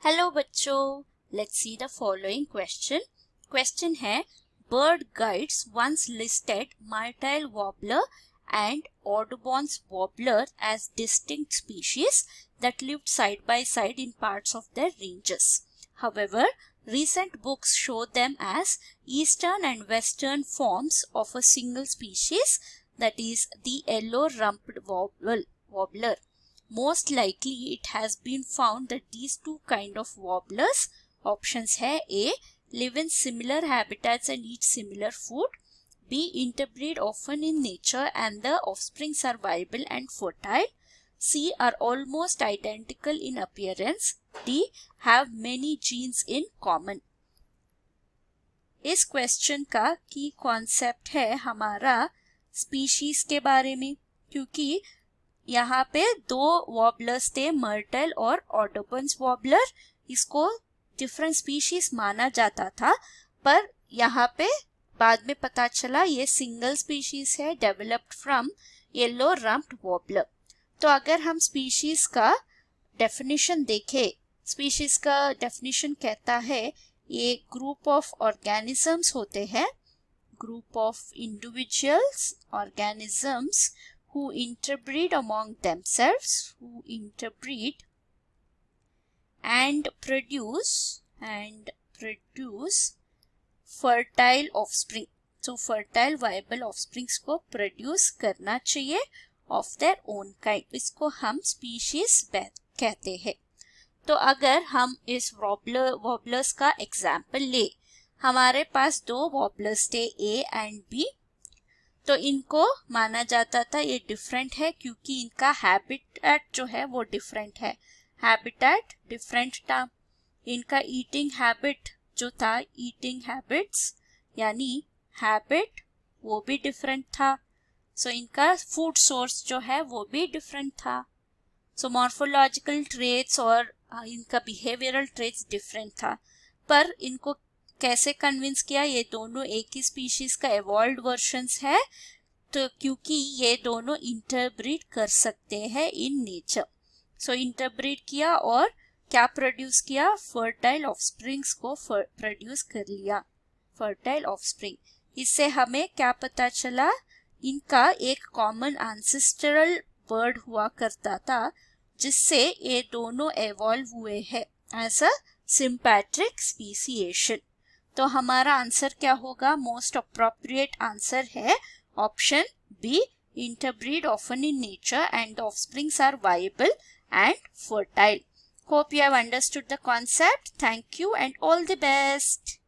Hello बच्चों, let's see the following question है bird guides once listed myrtle warbler and Audubon's warbler as distinct species that lived side by side in parts of their ranges. However, recent books show them as eastern and western forms of a single species, that is the yellow-rumped warbler. Most likely it has been found that these two kind of warblers, options है A, live in similar habitats and eat similar food, B, interbreed often in nature and the offsprings are viable and fertile, C, are almost identical in appearance, D, have many genes in common. इस question का की concept है हमारा species के बारे में, क्योंकि यहाँ पे दो वॉबलर्स थे, मर्टल और ऑडोबॉन्स वॉबलर. इसको डिफरेंट स्पीशीज माना जाता था, पर यहाँ पे बाद में पता चला ये सिंगल स्पीशीज है developed from yellow rumped warbler. तो अगर हम स्पीशीज का डेफिनेशन देखें, स्पीशीज का डेफिनेशन कहता है ये ग्रुप ऑफ ऑर्गेनिजम्स होते हैं, group of individuals organisms who interbreed among themselves, and produce fertile offspring. So fertile viable offsprings को produce करना चाहिए of their own kind. इसको हम species कहते हैं. तो अगर हम इस वॉबलर्स का एग्जाम्पल ले, हमारे पास दो वॉबलर्स थे A एंड B. तो इनको माना जाता था ये डिफरेंट है क्योंकि इनका हैबिटेट जो है वो डिफरेंट है, हैबिटेट डिफरेंट था. इनका ईटिंग हैबिट जो था, ईटिंग हैबिट्स यानी हैबिट, वो भी डिफरेंट था. सो इनका फूड सोर्स जो है वो भी डिफरेंट था. सो मॉर्फोलॉजिकल ट्रेट्स और इनका बिहेवियरल ट्रेट्स डिफरेंट था. पर इनको कैसे कन्विंस किया, ये दोनों एक ही स्पीशीज का एवॉल्व्ड वर्जन्स है, तो क्योंकि ये दोनों इंटरब्रीड कर सकते हैं इन नेचर. सो इंटरब्रीड किया और क्या प्रोड्यूस किया, फर्टाइल ऑफस्प्रिंग्स को प्रोड्यूस कर लिया, फर्टाइल ऑफस्प्रिंग. इससे हमें क्या पता चला, इनका एक कॉमन एंसेस्ट्रल बर्ड हुआ करता था जिससे ये दोनों एवॉल्व हुए हैं एज अ सिम्पैट्रिक स्पीसिएशन. तो हमारा आंसर क्या होगा, मोस्ट अप्रोप्रिएट आंसर है option B, interbreed often in nature and the offsprings are viable and fertile. Hope you have understood the concept. Thank you and all the best.